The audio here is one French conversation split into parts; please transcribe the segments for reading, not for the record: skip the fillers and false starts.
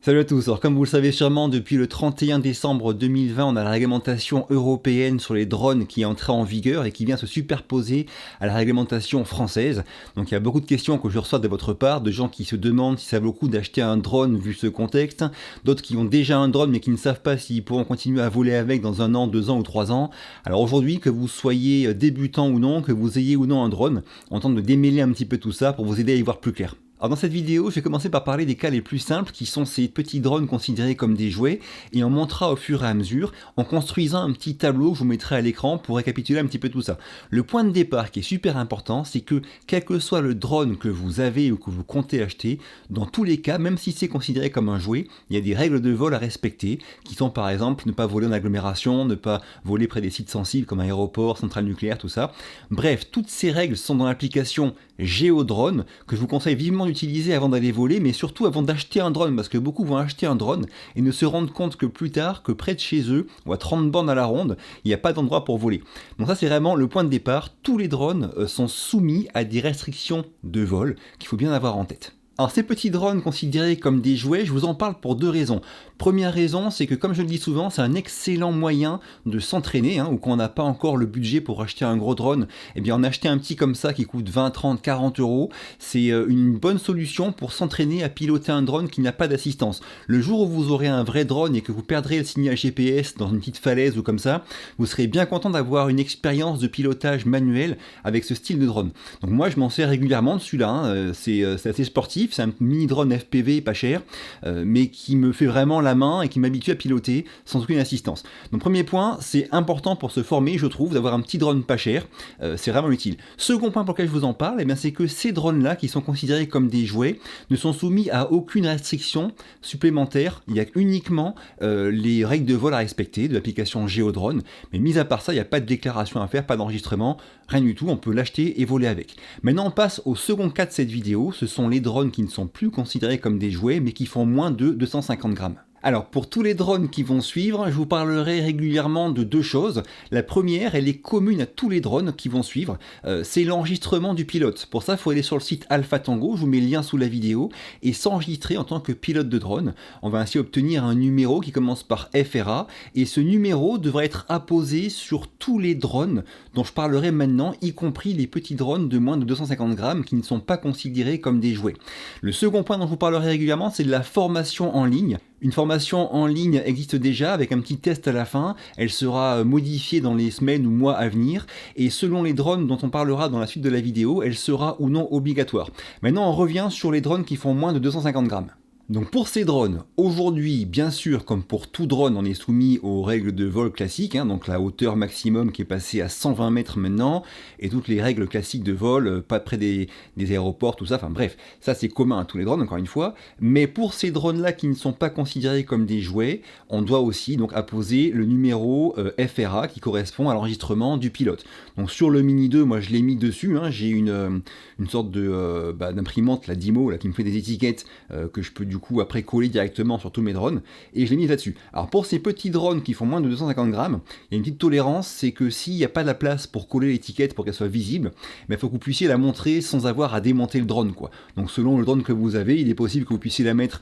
Salut à tous, alors comme vous le savez sûrement, depuis le 31 décembre 2020, on a la réglementation européenne sur les drones qui est entrée en vigueur et qui vient se superposer à la réglementation française. Donc il y a beaucoup de questions que je reçois de votre part, de gens qui se demandent si ça vaut le coup d'acheter un drone vu ce contexte, d'autres qui ont déjà un drone mais qui ne savent pas s'ils pourront continuer à voler avec dans 1 an, 2 ans ou 3 ans. Alors aujourd'hui, que vous soyez débutant ou non, que vous ayez ou non un drone, on tente de démêler un petit peu tout ça pour vous aider à y voir plus clair. Alors dans cette vidéo, je vais commencer par parler des cas les plus simples qui sont ces petits drones considérés comme des jouets et on montrera au fur et à mesure en construisant un petit tableau que je vous mettrai à l'écran pour récapituler un petit peu tout ça. Le point de départ qui est super important, c'est que quel que soit le drone que vous avez ou que vous comptez acheter, dans tous les cas, même si c'est considéré comme un jouet, il y a des règles de vol à respecter qui sont par exemple ne pas voler en agglomération, ne pas voler près des sites sensibles comme aéroports, centrales nucléaires, tout ça. Bref, toutes ces règles sont dans l'application GeoDrone que je vous conseille vivement d'utiliser avant d'aller voler, mais surtout avant d'acheter un drone, parce que beaucoup vont acheter un drone et ne se rendent compte que plus tard, que près de chez eux, ou à 30 bornes à la ronde, il n'y a pas d'endroit pour voler. Donc ça c'est vraiment le point de départ, tous les drones sont soumis à des restrictions de vol qu'il faut bien avoir en tête. Alors ces petits drones considérés comme des jouets, je vous en parle pour deux raisons. Première raison, c'est que comme je le dis souvent, c'est un excellent moyen de s'entraîner, ou quand on n'a pas encore le budget pour acheter un gros drone, eh bien en acheter un petit comme ça qui coûte 20, 30, 40 euros, c'est une bonne solution pour s'entraîner à piloter un drone qui n'a pas d'assistance. Le jour où vous aurez un vrai drone et que vous perdrez le signal GPS dans une petite falaise ou comme ça, vous serez bien content d'avoir une expérience de pilotage manuel avec ce style de drone. Donc moi je m'en sers régulièrement de celui-là, c'est assez sportif. C'est un mini drone FPV pas cher, mais qui me fait vraiment la main et qui m'habitue à piloter sans aucune assistance. Donc premier point, c'est important pour se former, je trouve, d'avoir un petit drone pas cher, c'est vraiment utile. Second point pour lequel je vous en parle, eh bien, c'est que ces drones-là, qui sont considérés comme des jouets, ne sont soumis à aucune restriction supplémentaire, il y a uniquement les règles de vol à respecter de l'application GeoDrone, mais mis à part ça, il n'y a pas de déclaration à faire, pas d'enregistrement, rien du tout, on peut l'acheter et voler avec. Maintenant on passe au second cas de cette vidéo, ce sont les drones qui ne sont plus considérés comme des jouets mais qui font moins de 250 grammes. Alors pour tous les drones qui vont suivre, je vous parlerai régulièrement de deux choses. La première, elle est commune à tous les drones qui vont suivre, c'est l'enregistrement du pilote. Pour ça, il faut aller sur le site Alpha Tango, je vous mets le lien sous la vidéo, et s'enregistrer en tant que pilote de drone. On va ainsi obtenir un numéro qui commence par FRA, et ce numéro devra être apposé sur tous les drones dont je parlerai maintenant, y compris les petits drones de moins de 250 grammes qui ne sont pas considérés comme des jouets. Le second point dont je vous parlerai régulièrement, c'est de la formation en ligne. Une formation en ligne existe déjà avec un petit test à la fin, elle sera modifiée dans les semaines ou mois à venir, et selon les drones dont on parlera dans la suite de la vidéo, elle sera ou non obligatoire. Maintenant on revient sur les drones qui font moins de 250 grammes. Donc pour ces drones, aujourd'hui, bien sûr, comme pour tout drone, on est soumis aux règles de vol classiques, donc la hauteur maximum qui est passée à 120 mètres maintenant, et toutes les règles classiques de vol, pas près des aéroports, tout ça, enfin bref, ça c'est commun à tous les drones, encore une fois, mais pour ces drones-là qui ne sont pas considérés comme des jouets, on doit aussi donc apposer le numéro FRA qui correspond à l'enregistrement du pilote. Donc sur le Mini 2, moi je l'ai mis dessus, j'ai une sorte d'imprimante, la Dymo, là, qui me fait des étiquettes que je peux du coup après coller directement sur tous mes drones, et je l'ai mis là-dessus. Alors pour ces petits drones qui font moins de 250 grammes, il y a une petite tolérance, c'est que s'il n'y a pas la place pour coller l'étiquette pour qu'elle soit visible, il faut que vous puissiez la montrer sans avoir à démonter le drone, quoi. Donc selon le drone que vous avez, il est possible que vous puissiez la mettre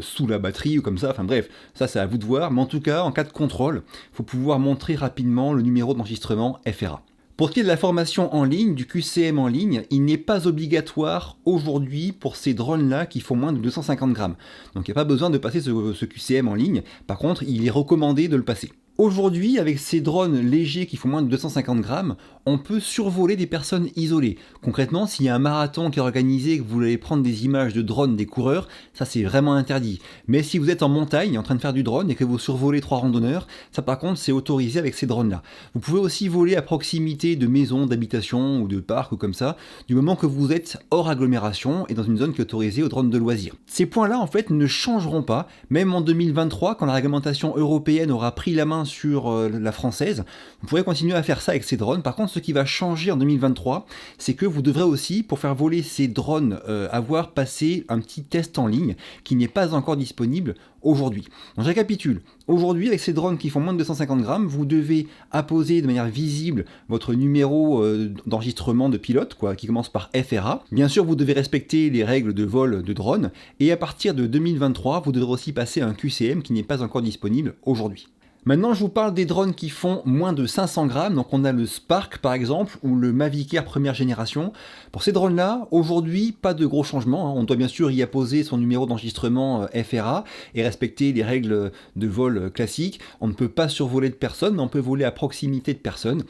sous la batterie ou comme ça, enfin bref, ça c'est à vous de voir, mais en tout cas, en cas de contrôle, il faut pouvoir montrer rapidement le numéro d'enregistrement FRA. Pour ce qui est de la formation en ligne, du QCM en ligne, il n'est pas obligatoire aujourd'hui pour ces drones-là qui font moins de 250 grammes. Donc il n'y a pas besoin de passer ce QCM en ligne, par contre il est recommandé de le passer. Aujourd'hui, avec ces drones légers qui font moins de 250 grammes, on peut survoler des personnes isolées. Concrètement, s'il y a un marathon qui est organisé et que vous voulez prendre des images de drones des coureurs, ça c'est vraiment interdit. Mais si vous êtes en montagne en train de faire du drone et que vous survolez 3 randonneurs, ça par contre c'est autorisé avec ces drones-là. Vous pouvez aussi voler à proximité de maisons, d'habitations ou de parcs ou comme ça, du moment que vous êtes hors agglomération et dans une zone qui est autorisée aux drones de loisirs. Ces points-là en fait ne changeront pas, même en 2023 quand la réglementation européenne aura pris la main sur la française, vous pourrez continuer à faire ça avec ces drones. Par contre, ce qui va changer en 2023, c'est que vous devrez aussi, pour faire voler ces drones, avoir passé un petit test en ligne qui n'est pas encore disponible aujourd'hui. Donc je récapitule. Aujourd'hui, avec ces drones qui font moins de 250 grammes, vous devez apposer de manière visible votre numéro d'enregistrement de pilote, qui commence par FRA. Bien sûr, vous devez respecter les règles de vol de drone. Et à partir de 2023, vous devrez aussi passer un QCM qui n'est pas encore disponible aujourd'hui. Maintenant, je vous parle des drones qui font moins de 500 grammes. Donc, on a le Spark, par exemple, ou le Mavic Air première génération. Pour ces drones-là, aujourd'hui, pas de gros changements. On doit bien sûr y apposer son numéro d'enregistrement FRA et respecter les règles de vol classiques. On ne peut pas survoler de personnes, mais on peut voler à proximité de personnes.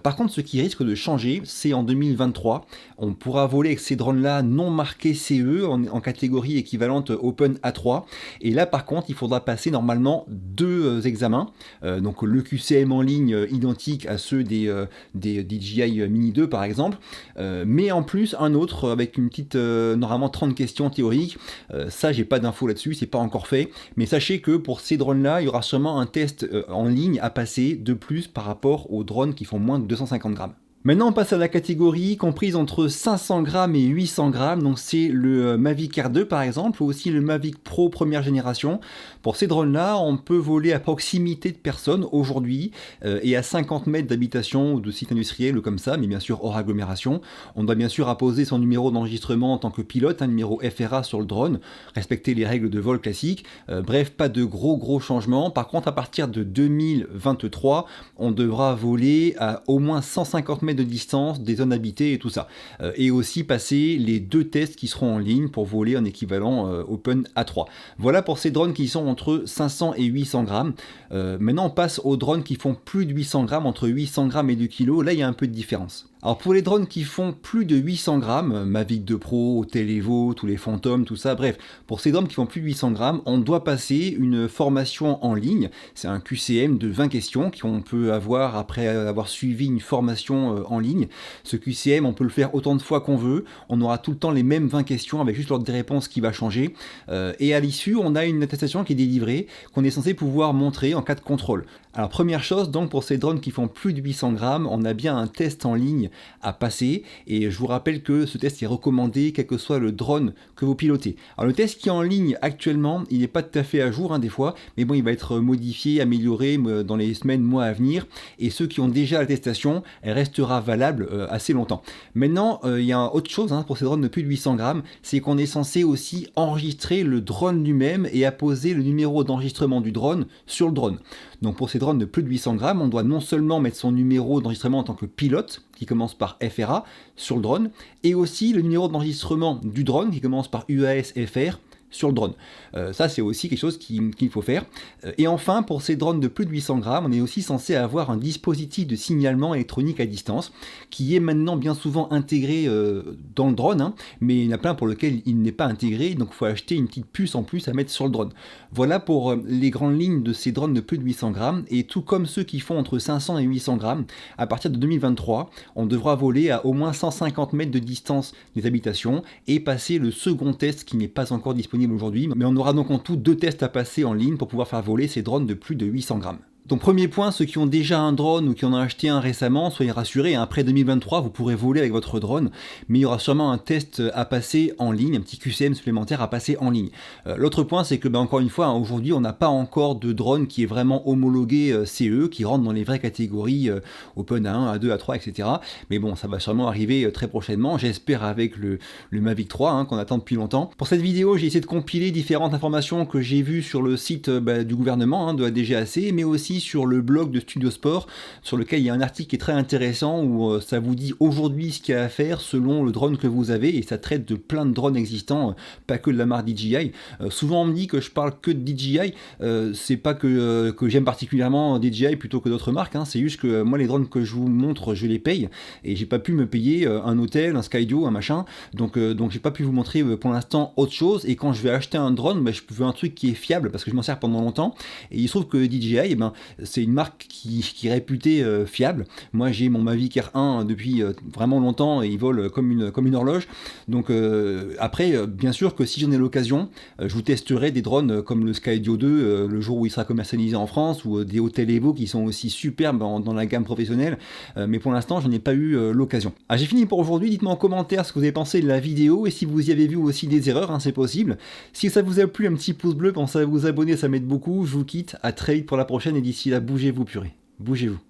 Par contre, ce qui risque de changer, c'est en 2023. On pourra voler avec ces drones-là non marqués CE en catégorie équivalente Open A3. Et là, par contre, il faudra passer normalement 2 examens. Donc le QCM en ligne identique à ceux des DJI Mini 2 par exemple, mais en plus un autre avec une petite normalement 30 questions théoriques. Ça j'ai pas d'infos là-dessus, c'est pas encore fait, mais sachez que pour ces drones là il y aura sûrement un test en ligne à passer de plus par rapport aux drones qui font moins de 250 grammes. Maintenant, on passe à la catégorie comprise entre 500 grammes et 800 grammes. Donc, c'est le Mavic Air 2 par exemple, ou aussi le Mavic Pro première génération. Pour ces drones-là, on peut voler à proximité de personnes aujourd'hui et à 50 mètres d'habitation ou de sites industriels ou comme ça, mais bien sûr hors agglomération. On doit bien sûr apposer son numéro d'enregistrement en tant que pilote, un numéro FRA sur le drone, respecter les règles de vol classiques. Bref, pas de gros changements. Par contre, à partir de 2023, on devra voler à au moins 150 mètres de distance des zones habitées et tout ça. Et aussi passer les 2 tests qui seront en ligne pour voler en équivalent Open A3. Voilà pour ces drones qui sont entre 500 et 800 grammes. Maintenant, on passe aux drones qui font plus de 800 grammes, entre 800 grammes et 2 kg. Là, il y a un peu de différence. Alors pour les drones qui font plus de 800 grammes, Mavic 2 Pro, Hotel Evo, tous les Phantom, tout ça, bref, pour ces drones qui font plus de 800 grammes, on doit passer une formation en ligne. C'est un QCM de 20 questions qu'on peut avoir après avoir suivi une formation en ligne. Ce QCM, on peut le faire autant de fois qu'on veut. On aura tout le temps les mêmes 20 questions avec juste l'ordre des réponses qui va changer. Et à l'issue, on a une attestation qui est délivrée, qu'on est censé pouvoir montrer en cas de contrôle. Alors première chose, donc pour ces drones qui font plus de 800 grammes, on a bien un test en ligne à passer, et je vous rappelle que ce test est recommandé quel que soit le drone que vous pilotez. Alors le test qui est en ligne actuellement, il n'est pas tout à fait à jour des fois, mais bon, il va être modifié, amélioré dans les semaines, mois à venir, et ceux qui ont déjà l'attestation, elle restera valable assez longtemps. Maintenant, il y a autre chose pour ces drones de plus de 800 grammes, c'est qu'on est censé aussi enregistrer le drone lui-même et apposer le numéro d'enregistrement du drone sur le drone. Donc pour ces drones de plus de 800 grammes, on doit non seulement mettre son numéro d'enregistrement en tant que pilote, qui commence par FRA, sur le drone, et aussi le numéro d'enregistrement du drone, qui commence par UAS-FR, sur le drone. Ça, c'est aussi quelque chose qu'il faut faire. Et enfin, pour ces drones de plus de 800 grammes, on est aussi censé avoir un dispositif de signalement électronique à distance qui est maintenant bien souvent intégré dans le drone, mais il y en a plein pour lequel il n'est pas intégré, donc il faut acheter une petite puce en plus à mettre sur le drone. Voilà pour les grandes lignes de ces drones de plus de 800 grammes, et tout comme ceux qui font entre 500 et 800 grammes, à partir de 2023, on devra voler à au moins 150 mètres de distance des habitations et passer le second test qui n'est pas encore disponible aujourd'hui, mais on aura donc en tout 2 tests à passer en ligne pour pouvoir faire voler ces drones de plus de 800 grammes. Donc premier point, ceux qui ont déjà un drone ou qui en ont acheté un récemment, soyez rassurés, après 2023, vous pourrez voler avec votre drone, mais il y aura sûrement un test à passer en ligne, un petit QCM supplémentaire à passer en ligne. L'autre point, c'est que encore une fois, aujourd'hui, on n'a pas encore de drone qui est vraiment homologué CE, qui rentre dans les vraies catégories Open A1, A2, A3, etc. Mais bon, ça va sûrement arriver très prochainement, j'espère avec le Mavic 3 qu'on attend depuis longtemps. Pour cette vidéo, j'ai essayé de compiler différentes informations que j'ai vues sur le site du gouvernement, de la DGAC, mais aussi sur le blog de Studio Sport, sur lequel il y a un article qui est très intéressant où ça vous dit aujourd'hui ce qu'il y a à faire selon le drone que vous avez, et ça traite de plein de drones existants, pas que de la marque DJI. Souvent on me dit que je parle que de DJI, c'est pas que j'aime particulièrement DJI plutôt que d'autres marques, c'est juste que moi les drones que je vous montre, je les paye, et j'ai pas pu me payer un hôtel, un Skydio, un machin, donc j'ai pas pu vous montrer pour l'instant autre chose, et quand je vais acheter un drone, je veux un truc qui est fiable parce que je m'en sers pendant longtemps, et il se trouve que DJI, c'est une marque qui est réputée fiable. Moi j'ai mon Mavic R1 depuis vraiment longtemps et il vole comme une horloge. Donc après, bien sûr que si j'en ai l'occasion, je vous testerai des drones comme le Skydio 2 le jour où il sera commercialisé en France, ou des Hotel Evo qui sont aussi superbes dans la gamme professionnelle, mais pour l'instant je n'ai pas eu l'occasion. Ah, j'ai fini pour aujourd'hui, dites-moi en commentaire ce que vous avez pensé de la vidéo et si vous y avez vu aussi des erreurs, hein, c'est possible. Si ça vous a plu, un petit pouce bleu, pensez à vous abonner, ça m'aide beaucoup. Je vous quitte, à très vite pour la prochaine et d'ici là, bougez-vous purée, bougez-vous.